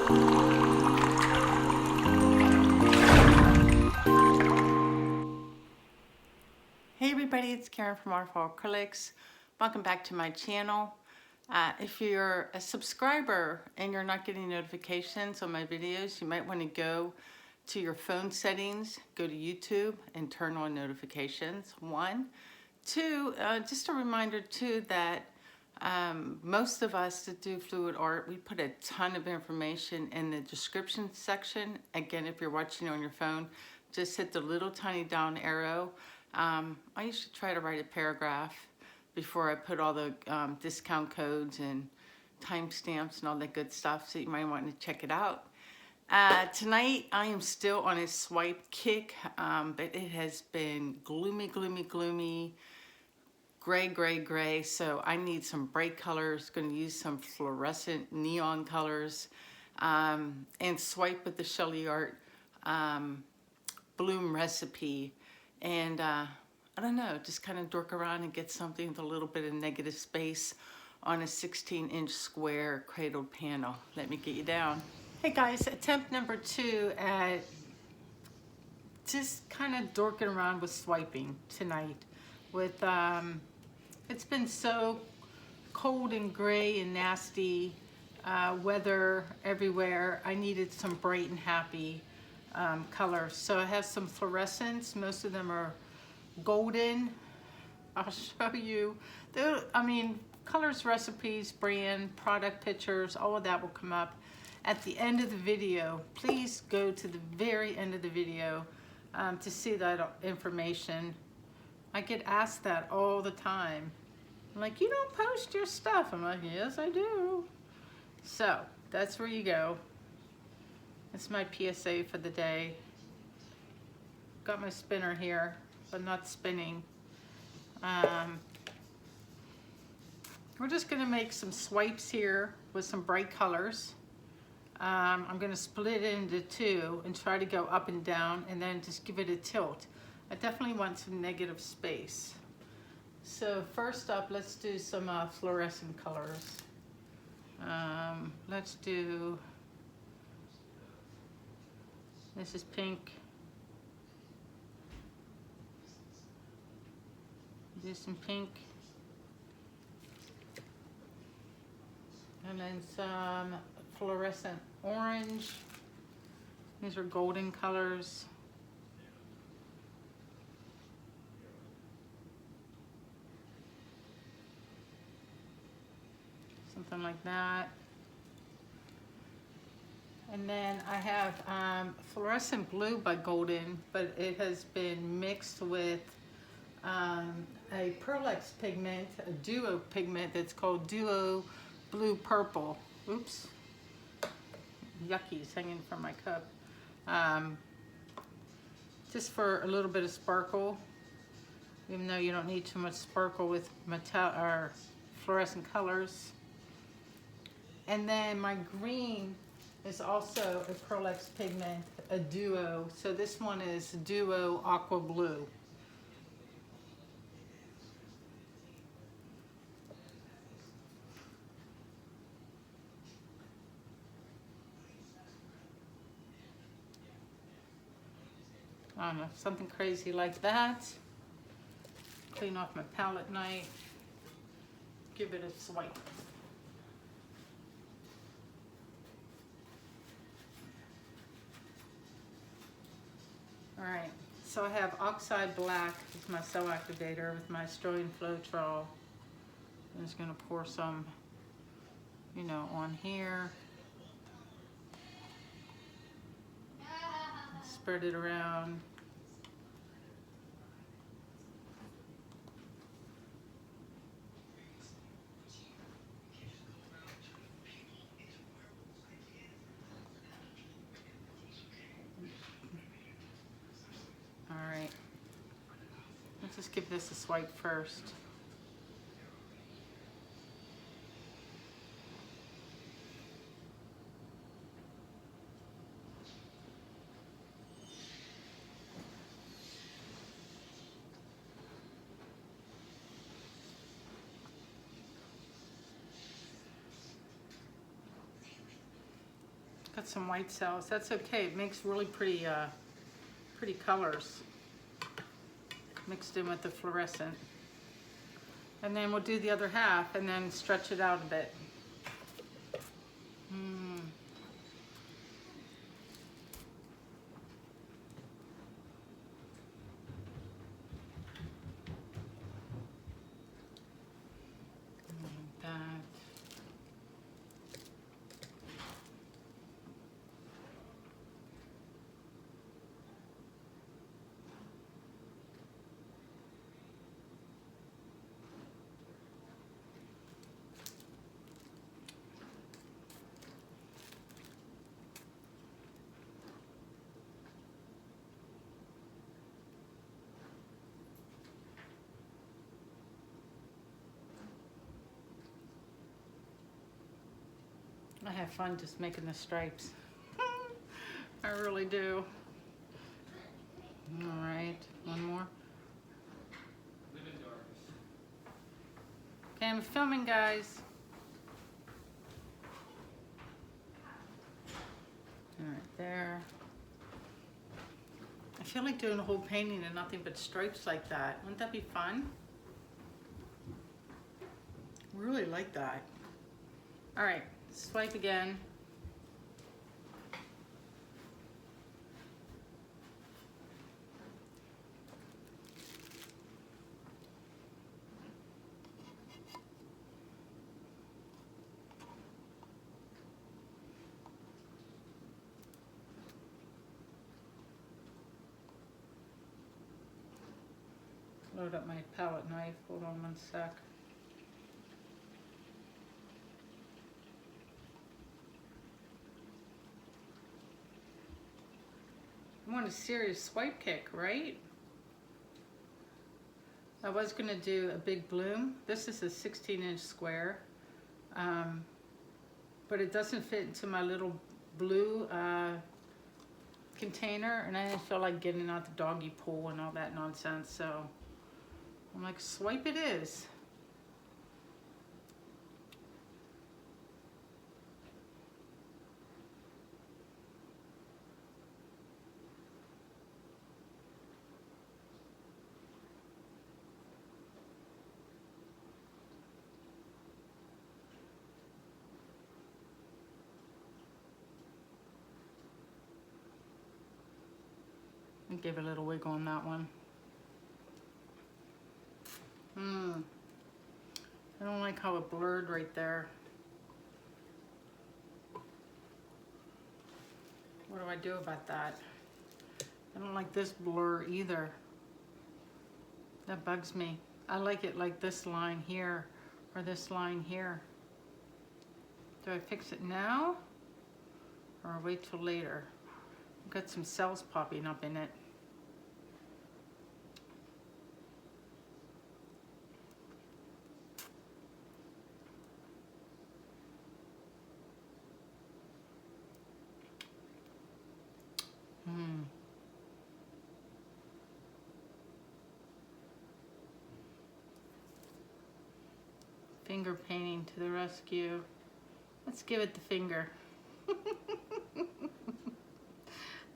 Hey everybody, it's Karen from Waterfall Acrylics. Welcome back to my channel. If you're a subscriber and you're not getting notifications on my videos, you might want to go to your phone settings, go to YouTube and turn on notifications, 1. 2, just a reminder too that most of us that do fluid art, we put a ton of information in the description section. Again, if you're watching on your phone, just hit the little tiny down arrow. I usually try to write a paragraph before I put all the discount codes and timestamps and all that good stuff, so you might want to check it out. Tonight I am still on a swipe kick, but it has been gloomy, gray, so I need some bright colors. Going to use some fluorescent neon colors and swipe with the Sheleeart bloom recipe, and I don't know, just kind of dork around and get something with a little bit of negative space on a 16-inch square cradled panel. Let me get you down. Hey guys, attempt number 2 at just kind of dorking around with swiping tonight. With it's been so cold and gray and nasty weather everywhere. I needed some bright and happy colors. So I have some fluorescents. Most of them are golden. I'll show you. I mean, colors, recipes, brand, product pictures, all of that will come up at the end of the video. Please go to the very end of the video to see that information. I get asked that all the time. I'm like, you don't post your stuff. I'm like, yes, I do. So that's where you go. That's my PSA for the day. Got my spinner here, but not spinning. We're just gonna make some swipes here with some bright colors. I'm gonna split it into 2 and try to go up and down and then just give it a tilt. I definitely want some negative space. So first up, let's do some fluorescent colors. Let's do, this is pink. Do some pink. And then some fluorescent orange. These are golden colors. Something like that. And then I have fluorescent blue by Golden, but it has been mixed with a PearlEx pigment, a duo pigment that's called Duo Blue Purple. Oops, yucky's hanging from my cup. Just for a little bit of sparkle, even though you don't need too much sparkle with metal or fluorescent colors. And then my green is also a PearlEx pigment, a duo. So this one is Duo Aqua Blue. I don't know, something crazy like that. Clean off my palette knife. Give it a swipe. All right, so I have Oxide Black with my cell activator with my Stroin Floetrol. I'm just gonna pour some, you know, on here. Spread it around. All right, let's just give this a swipe first. Got some white cells. That's okay. It makes really pretty, pretty colors mixed in with the fluorescent. And then we'll do the other half and then stretch it out a bit. Like that. I have fun just making the stripes. I really do. All right, one more. Okay, I'm filming, guys. All right, there. I feel like doing a whole painting and nothing but stripes like that. Wouldn't that be fun? Really like that. All right, swipe again. Load up my palette knife. Hold on one sec. I want a serious swipe kick, right? I was going to do a big bloom. This is a 16-inch square, but it doesn't fit into my little blue container, and I didn't feel like getting out the doggy pool and all that nonsense, so I'm like, swipe it is. I gave a little wiggle on that one. I don't like how it blurred right there. What do I do about that? I don't like this blur either. That bugs me. I like it like this line here or this line here. Do I fix it now or wait till later? I've got some cells popping up in it. Finger painting to the rescue. Let's give it the finger.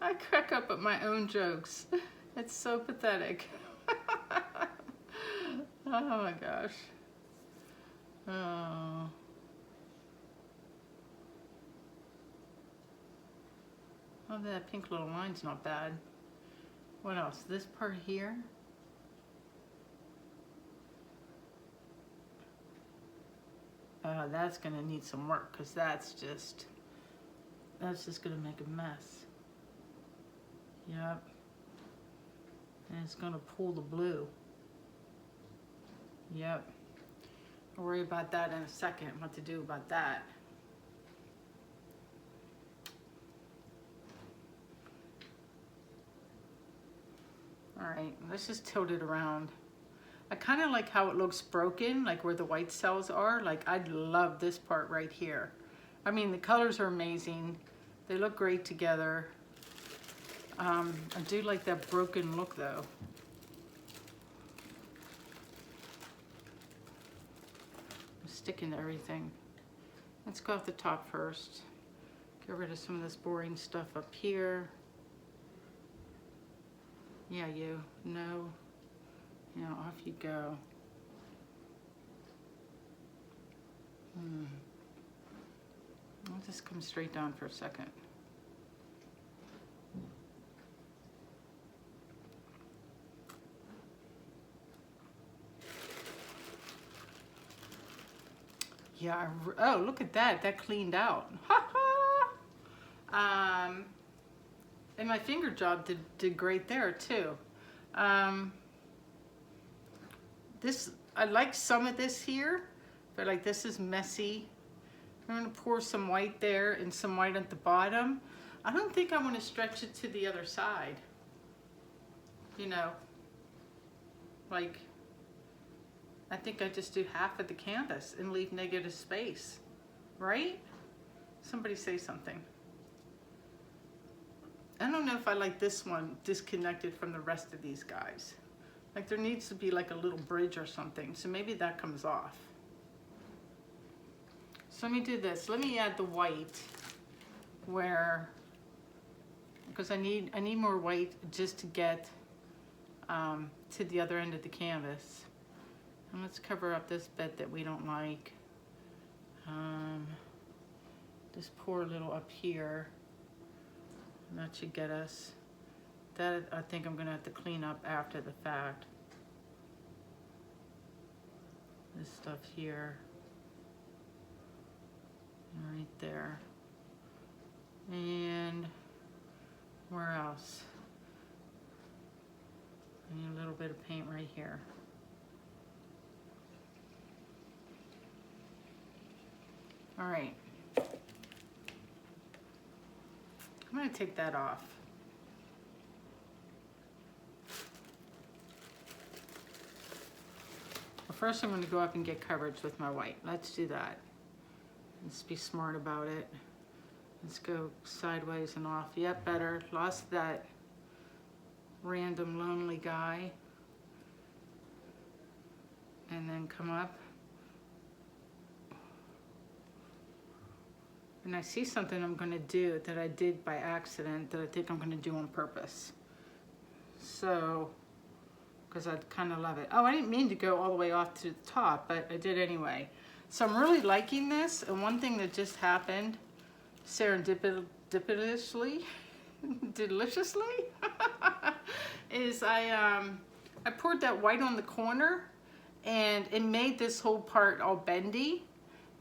I crack up at my own jokes. It's so pathetic. Oh my gosh. Oh. Oh, that pink little line's not bad. What else? This part here. That's gonna need some work because that's just gonna make a mess. Yep. And it's gonna pull the blue. Yep. I'll worry about that in a second, what to do about that. All right, let's just tilt it around. I kind of like how it looks broken, like where the white cells are. Like, I love this part right here. I mean, the colors are amazing. They look great together. I do like that broken look though. I'm sticking to everything. Let's go off the top first. Get rid of some of this boring stuff up here. Yeah, you. No. You know, off you go. I'll just come straight down for a second. Yeah, oh, look at that. That cleaned out. Ha ha! And my finger job did great there too. This, I like some of this here, but like this is messy. I'm gonna pour some white there and some white at the bottom. I don't think I want to stretch it to the other side. You know, like, I think I just do half of the canvas and leave negative space, right? Somebody say something. I don't know if I like this one disconnected from the rest of these guys. Like there needs to be like a little bridge or something, so maybe that comes off. So let me do this. Let me add the white where, because I need more white just to get to the other end of the canvas. And let's cover up this bit that we don't like. Just pour a little up here. And that should get us. That I think I'm gonna have to clean up after the fact. This stuff here. Right there. And where else? I need a little bit of paint right here. All right. I'm going to take that off. Well, first I'm going to go up and get coverage with my white. Let's do that. Let's be smart about it. Let's go sideways and off. Yep, better. Lost that random lonely guy. And then come up. And I see something I'm going to do that I did by accident that I think I'm going to do on purpose. So, because I kind of love it. Oh, I didn't mean to go all the way off to the top, but I did anyway. So I'm really liking this. And one thing that just happened serendipitously, deliciously, is I poured that white on the corner and it made this whole part all bendy,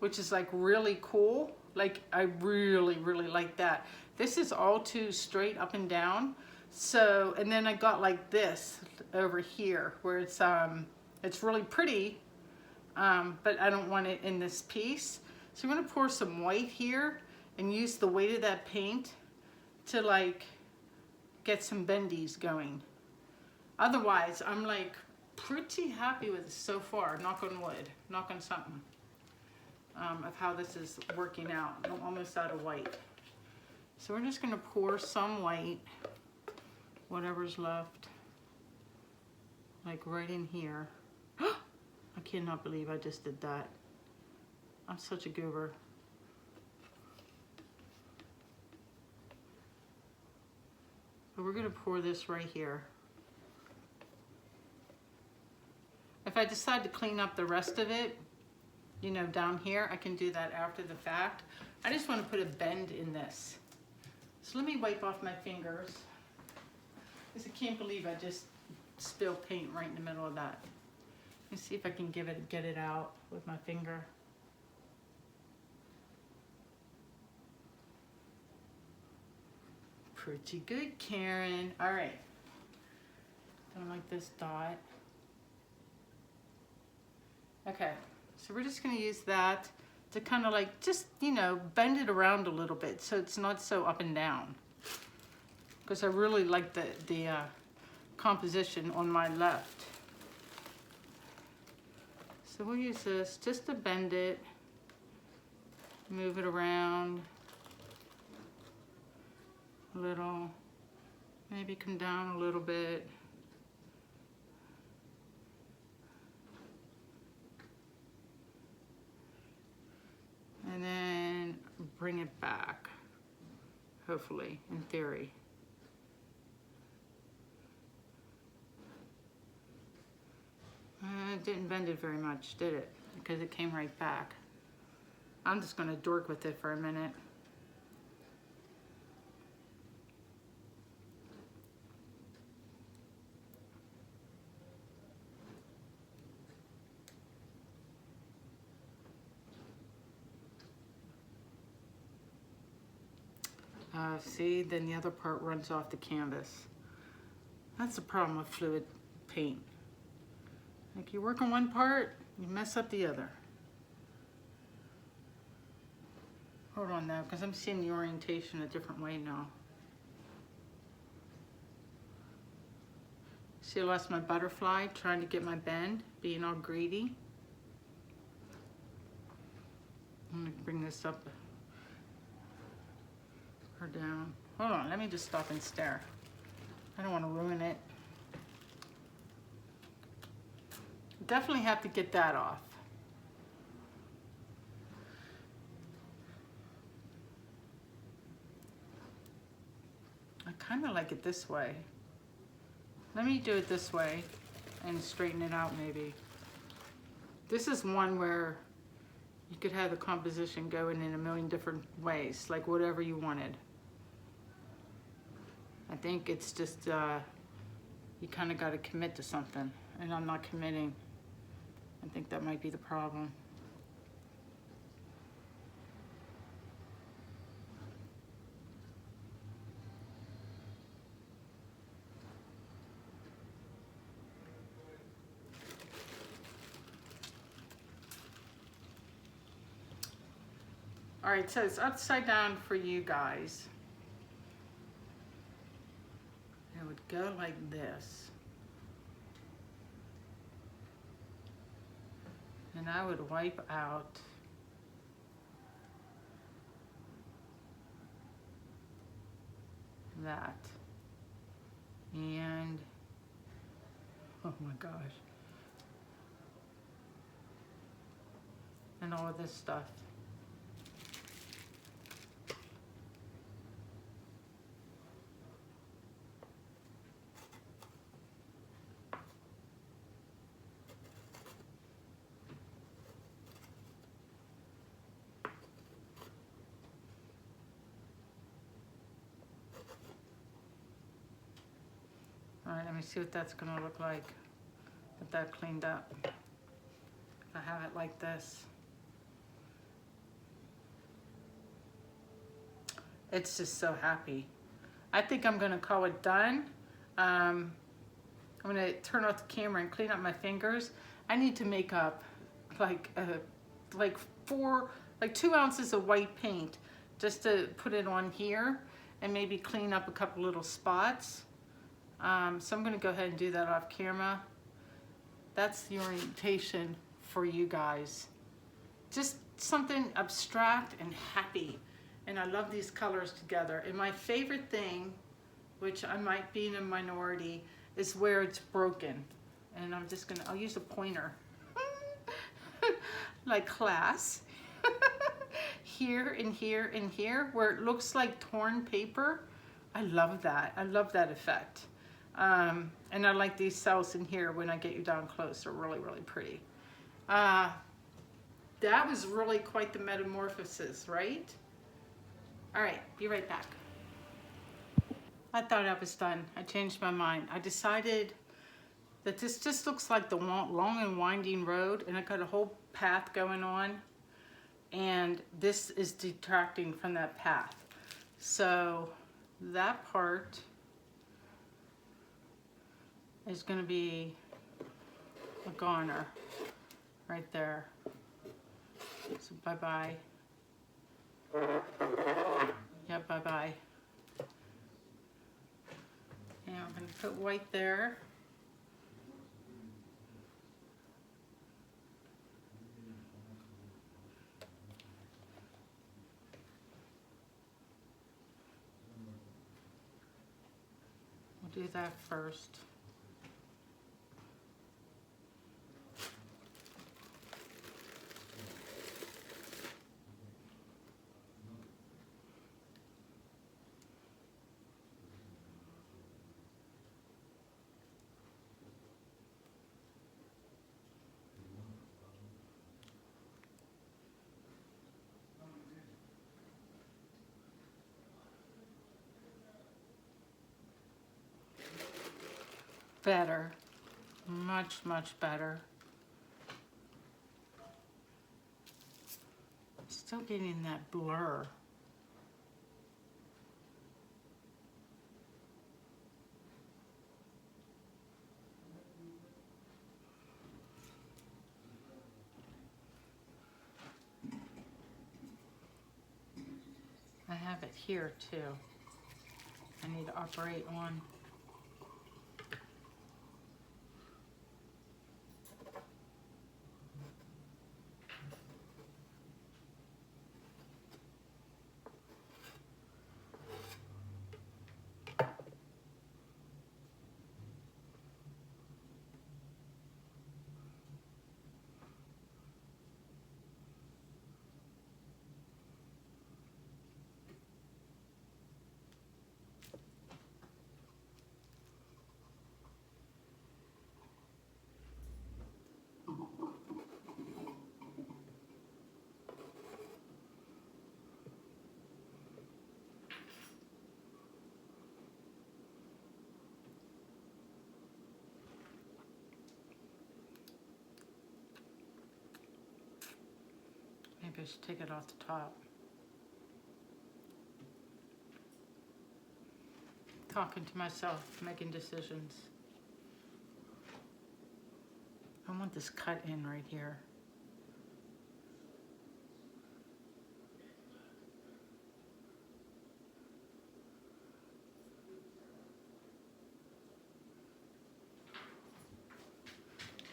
which is like really cool. Like I really, really like that. This is all too straight up and down. So, and then I got like this over here where it's really pretty, but I don't want it in this piece. So I'm gonna pour some white here and use the weight of that paint to like get some bendies going. Otherwise, I'm like pretty happy with it so far, knock on wood, knock on something. Of how this is working out. I'm almost out of white. So we're just going to pour some white, whatever's left, like right in here. I cannot believe I just did that. I'm such a goober. So we're going to pour this right here. If I decide to clean up the rest of it, you know, down here, I can do that after the fact. I just want to put a bend in this. So let me wipe off my fingers, because I can't believe I just spilled paint right in the middle of that. Let me see if I can get it out with my finger. Pretty good, Karen. All right. Don't like this dot. Okay. So we're just going to use that to kind of like just, you know, bend it around a little bit so it's not so up and down. Because I really like the composition on my left. So we'll use this just to bend it, move it around a little, maybe come down a little bit. And then bring it back. hopefully, in theory. It didn't bend it very much, did it? Because it came right back. I'm just going to dork with it for a minute. See, then the other part runs off the canvas. That's the problem with fluid paint. Like you work on one part, you mess up the other. Hold on though, because I'm seeing the orientation a different way now. See, I lost my butterfly trying to get my bend, being all greedy. I'm gonna bring this up or down. Hold on, let me just stop and stare. I don't want to ruin it. Definitely have to get that off. I kind of like it this way. Let me do it this way and straighten it out maybe. This is one where you could have the composition going in a million different ways, like whatever you wanted. I think it's just, you kind of got to commit to something, and I'm not committing. I think that might be the problem. All right, so it's upside down for you guys. It would go like this. And I would wipe out that. And, oh my gosh. And all of this stuff. All right, let me see what that's gonna look like with that cleaned up. If I have it like this. It's just so happy. I think I'm gonna call it done. I'm gonna turn off the camera and clean up my fingers. I need to make up like 2 ounces of white paint just to put it on here and maybe clean up a couple little spots. So I'm gonna go ahead and do that off camera. That's the orientation for you guys. Just something abstract and happy. And I love these colors together. And my favorite thing, which I might be in a minority, is where it's broken. And I'm just gonna, I'll use a pointer. Like class. Here and here and here, where it looks like torn paper. I love that. I love that effect. And I like these cells in here when I get you down close. They're really, really pretty. That was really quite the metamorphosis, right? All right, be right back. I thought I was done. I changed my mind. I decided that this just looks like the long and winding road, and I got a whole path going on, and this is detracting from that path. So that part is going to be a goner right there. So bye-bye. Yeah, bye-bye. And I'm going to put white there. We'll do that first. better. Much, much better. Still getting that blur. I have it here too. I need to operate on. Maybe I should take it off the top. Talking to myself, making decisions. I want this cut in right here.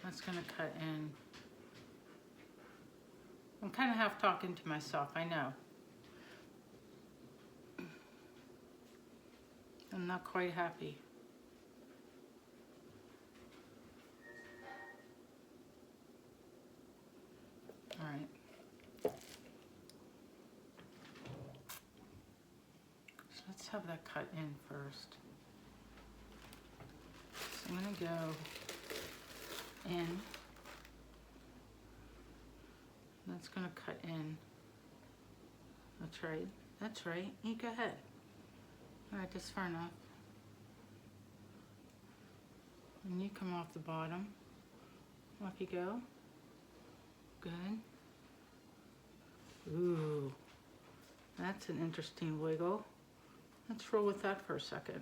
That's gonna cut in. I'm kind of half talking to myself, I know. I'm not quite happy. All right. So let's have that cut in first. So I'm gonna go in. That's gonna cut in. That's right. That's right. You go ahead. All right, that's far enough. And you come off the bottom. Off you go. Good. Ooh, that's an interesting wiggle. Let's roll with that for a second.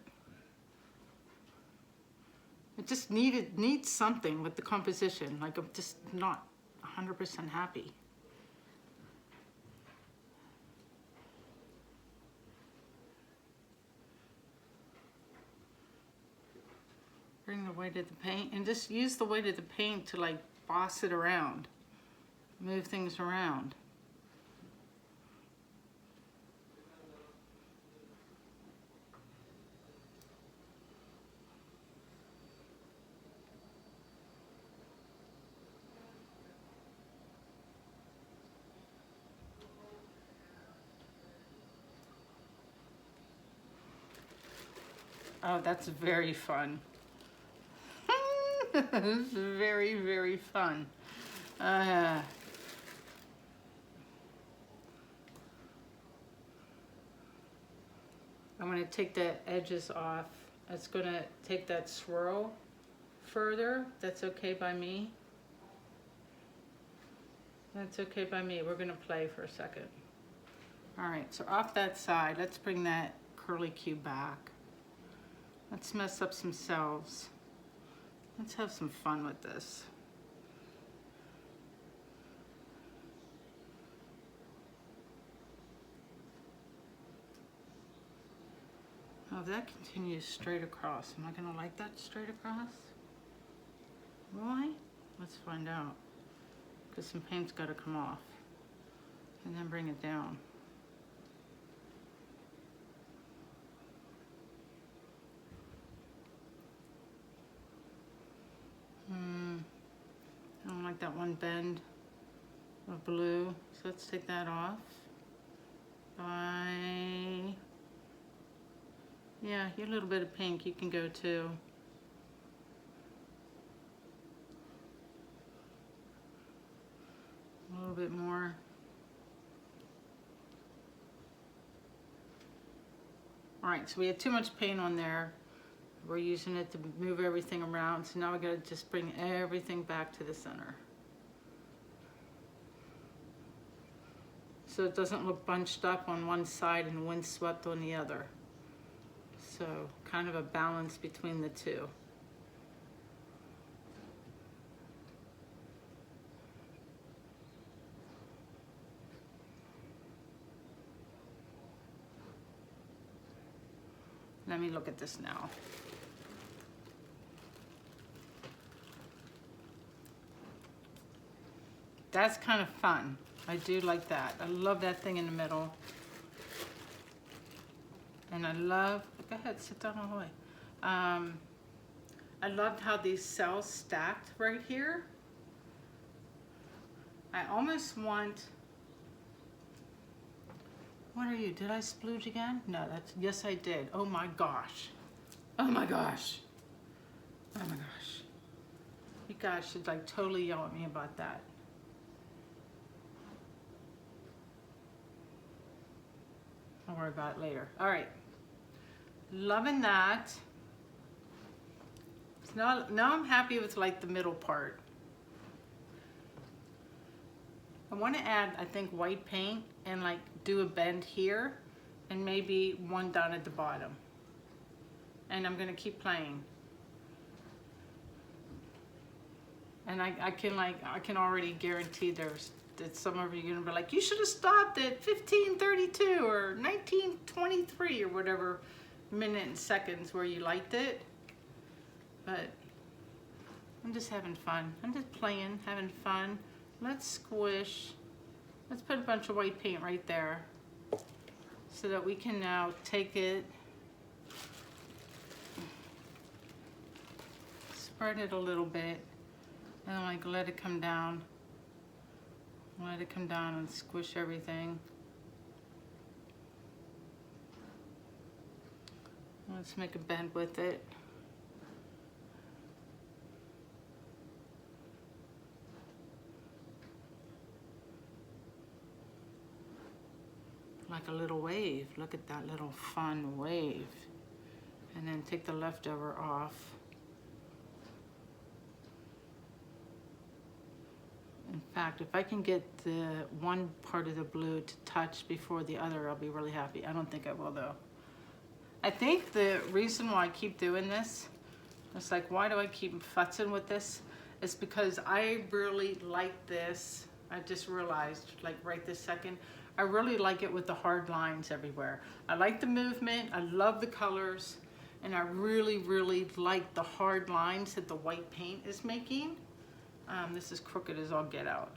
It just needs something with the composition. Like I'm just not 100% happy. Bring the weight of the paint and just use the weight of the paint to like boss it around, move things around. Oh, that's very fun. It's very, very fun. I'm going to take the edges off. It's going to take that swirl further. That's okay by me. That's okay by me. We're going to play for a second. All right, so off that side, let's bring that curly cube back. Let's mess up some cells. Let's have some fun with this. Oh, that continues straight across. Am I gonna like that straight across? Will I? Let's find out. Because some paint's gotta come off. And then bring it down. I don't like that one bend of blue, so let's take that off. Yeah, your little bit of pink, you can go too. A little bit more. All right, so we had too much paint on there. We're using it to move everything around, so now we gotta just bring everything back to the center. So it doesn't look bunched up on one side and windswept on the other. So kind of a balance between the two. Let me look at this now. That's kind of fun. I do like that. I love that thing in the middle. And I love, go ahead, sit down all the way. I loved how these cells stacked right here. I almost want, what are you, did I splooge again? No, that's, yes I did. Oh my gosh. Oh my gosh. Oh my gosh. You guys should like totally yell at me about that. I'll worry about it later. All right. Loving that. So now I'm happy with like the middle part. I want to add, I think, white paint and like do a bend here and maybe one down at the bottom. And I'm going to keep playing. And I can already guarantee that some of you are going to be like, you should have stopped at 15:32 or 19:23 or whatever minute and seconds where you liked it. But I'm just having fun. I'm just playing, having fun. Let's squish. Let's put a bunch of white paint right there so that we can now take it, spread it a little bit, and like let it come down. Let it come down and squish everything. Let's make a bend with it. Like a little wave. Look at that little fun wave. And then take the leftover off. In fact, if I can get the one part of the blue to touch before the other, I'll be really happy. I don't think I will though. I think the reason why I keep doing this, it's like, why do I keep futzing with this? It's because I really like this. I just realized, like right this second, I really like it with the hard lines everywhere. I like the movement, I love the colors, and I really, really like the hard lines that the white paint is making. This is crooked as all get out.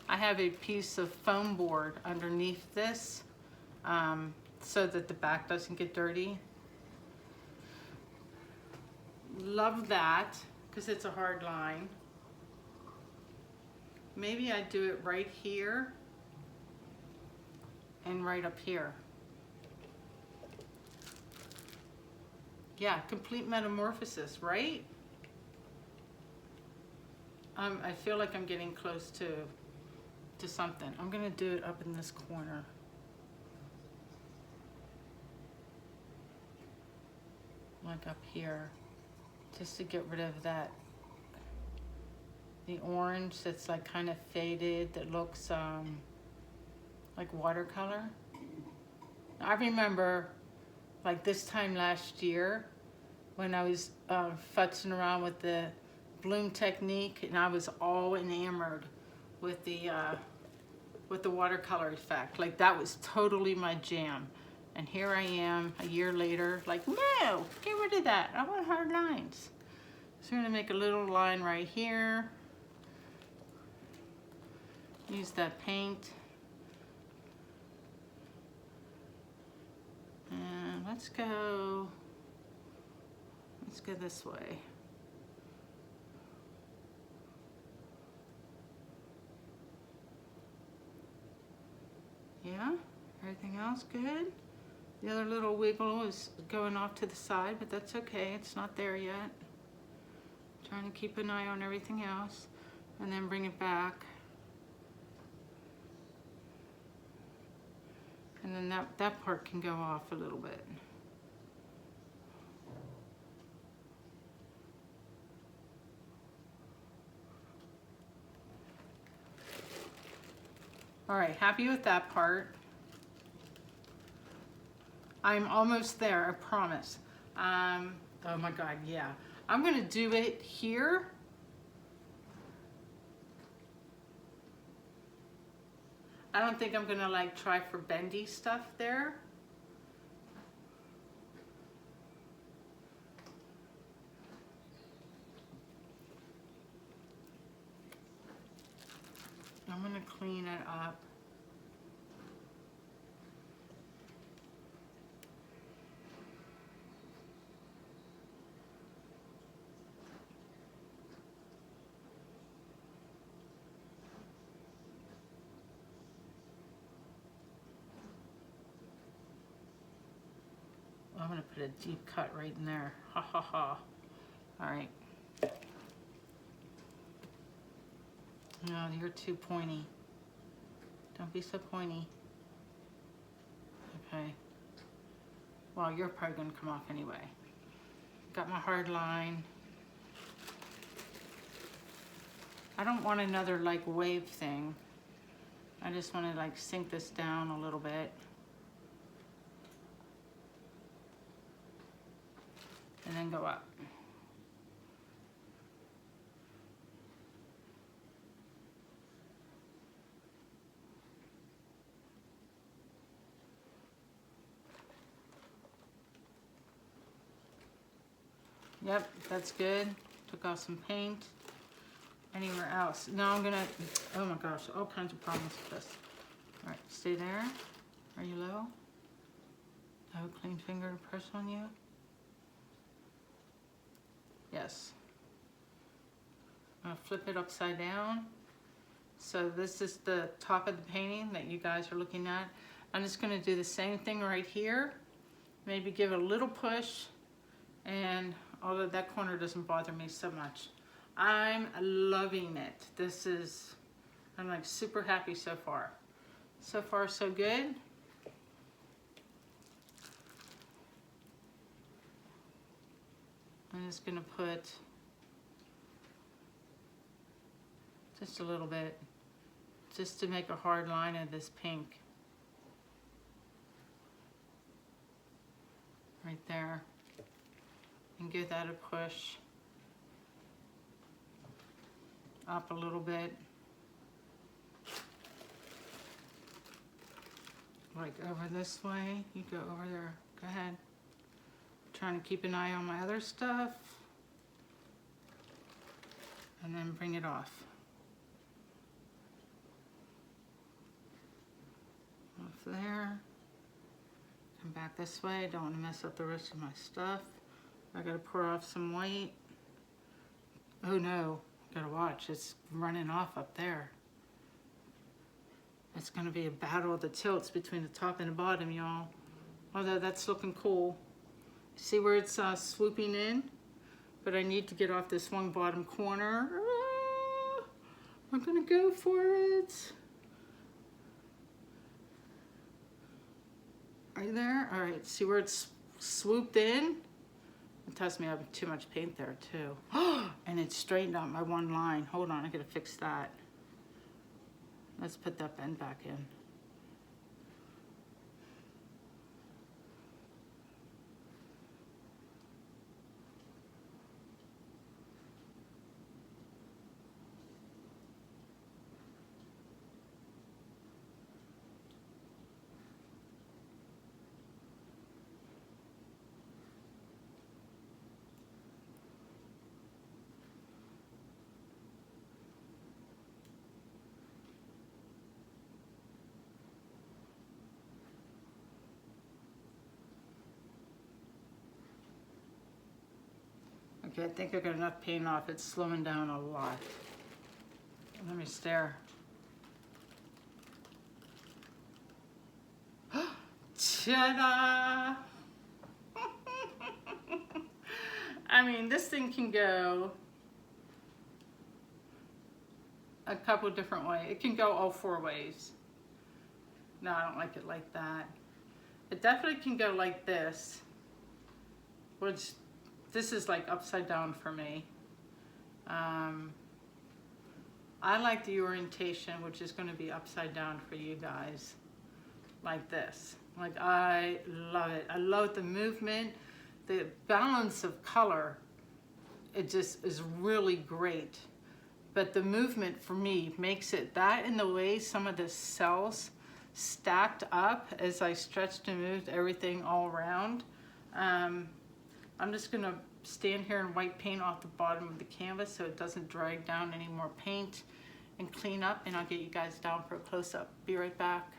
I have a piece of foam board underneath this so that the back doesn't get dirty. Love that because it's a hard line. Maybe I do it right here and right up here. Yeah, complete metamorphosis, right? I feel like I'm getting close to something. I'm gonna do it up in this corner. Like up here, just to get rid of that, the orange that's like kind of faded, that looks like watercolor. I remember like this time last year when I was futzing around with the bloom technique, and I was all enamored with the watercolor effect. Like that was totally my jam. And here I am a year later, like, no, get rid of that. I want hard lines. So we're gonna make a little line right here. Use that paint. And let's go this way. Yeah, everything else good? The other little wiggle is going off to the side, but that's okay, it's not there yet. Trying to keep an eye on everything else, and then bring it back. And then And that part can go off a little bit. All right, happy with that part. I'm almost there, I promise. Oh my God, yeah. I'm gonna do it here. I don't think I'm gonna like try for bendy stuff there. I'm gonna clean it up. I'm gonna put a deep cut right in there. Ha ha ha. All right. No, you're too pointy. Don't be so pointy. Okay. Well, you're probably gonna come off anyway. Got my hard line. I don't want another like wave thing. I just want to like sink this down a little bit. And then go up. Yep, that's good. Took off some paint. Anywhere else? Now I'm gonna, oh my gosh, all kinds of problems with this. All right, stay there. Are you low? Have a clean finger to press on you? Yes. I'm gonna flip it upside down. So this is the top of the painting that you guys are looking at. I'm just gonna do the same thing right here. Maybe give it a little push, and although that corner doesn't bother me so much. I'm loving it. This is, I'm like super happy so far. So far, so good. I'm just gonna put just a little bit, just to make a hard line of this pink. Right there. And give that a push. Up a little bit. Like over this way. You go over there. Go ahead. Trying to keep an eye on my other stuff. And then bring it off. Off there. Come back this way. Don't want to mess up the rest of my stuff. I gotta pour off some white. Oh no. Gotta watch, it's running off up there. It's gonna be a battle of the tilts between the top and the bottom, y'all. Although that's looking cool. See where it's swooping in? But I need to get off this one bottom corner. Ah, I'm gonna go for it. Are you there? All right, see where it's swooped in? It tells me I have too much paint there too. And it straightened out my one line. Hold on, I gotta fix that. Let's put that bend back in. Okay, I think I got enough paint off. It's slowing down a lot. Let me stare. Ta-da! I mean, this thing can go a couple different ways. It can go all four ways. No, I don't like it like that. It definitely can go like this, which this is like upside down for me. I like the orientation, which is going to be upside down for you guys, like this. Like, I love it. I love the movement, the balance of color. It just is really great. But the movement for me makes it that, in the way some of the cells stacked up as I stretched and moved everything all around. I'm just gonna stand here and wipe paint off the bottom of the canvas so it doesn't drag down any more paint, and clean up, and I'll get you guys down for a close-up. Be right back.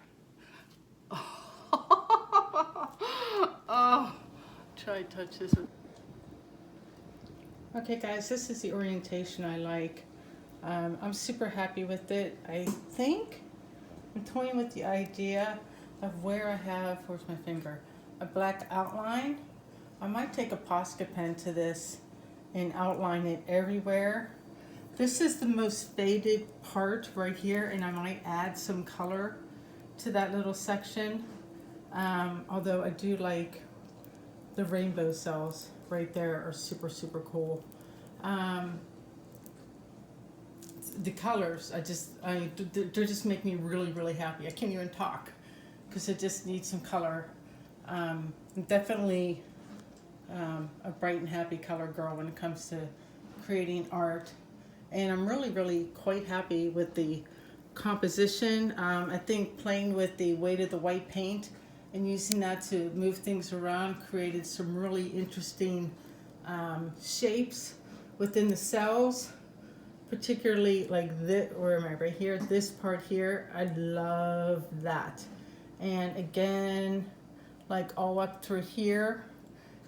Oh, try to touch this one. Okay guys, this is the orientation I like. I'm super happy with it. I think I'm toying with the idea of where I have, where's my finger, a black outline. I might take a Posca pen to this and outline it everywhere. This is the most faded part right here, and I might add some color to that little section. Although I do like the rainbow cells right there are super, super cool. The colors, they just make me really, really happy. I can't even talk because it just needs some color. Definitely a bright and happy color girl when it comes to creating art. And I'm really, really quite happy with the composition. I think playing with the weight of the white paint and using that to move things around created some really interesting shapes within the cells, particularly like this, where am I, right here, this part here. I love that. And again, like all up through here,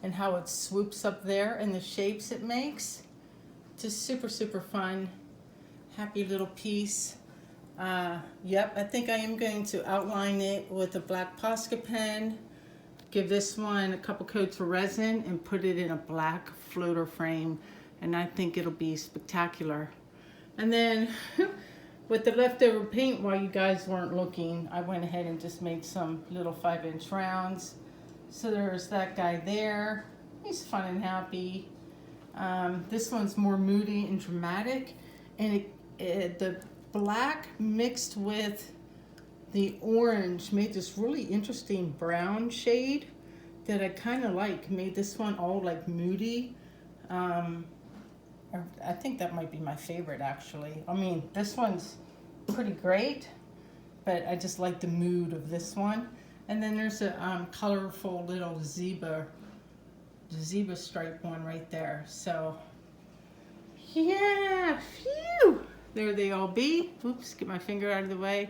and how it swoops up there and the shapes it makes. Just super, super fun. Happy little piece. Yep, I think I am going to outline it with a black Posca pen, give this one a couple coats of resin, and put it in a black floater frame, and I think it'll be spectacular. And then with the leftover paint, while you guys weren't looking, I went ahead and just made some little 5-inch rounds. So there's that guy there. He's fun and happy. This one's more moody and dramatic, and the black mixed with the orange made this really interesting brown shade that I kind of like. Made this one all like moody. I think that might be my favorite, actually. I mean, this one's pretty great, but I just like the mood of this one. And then there's a colorful little zebra stripe one right there. So yeah, phew, there they all be. Oops, get my finger out of the way.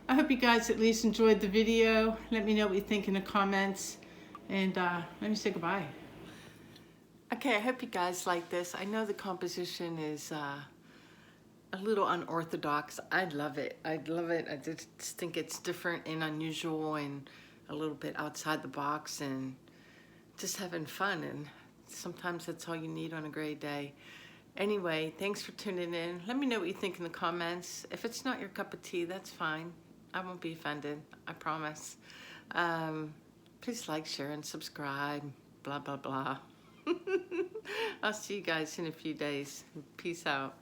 I hope you guys at least enjoyed the video. Let me know what you think in the comments, and let me say goodbye. Okay, I hope you guys like this. I know the composition is a little unorthodox. I love it. I love it. I just think it's different and unusual and a little bit outside the box, and just having fun. And sometimes that's all you need on a great day. Anyway, thanks for tuning in. Let me know what you think in the comments. If it's not your cup of tea, that's fine. I won't be offended, I promise. Please like, share, and subscribe. Blah, blah, blah. I'll see you guys in a few days. Peace out.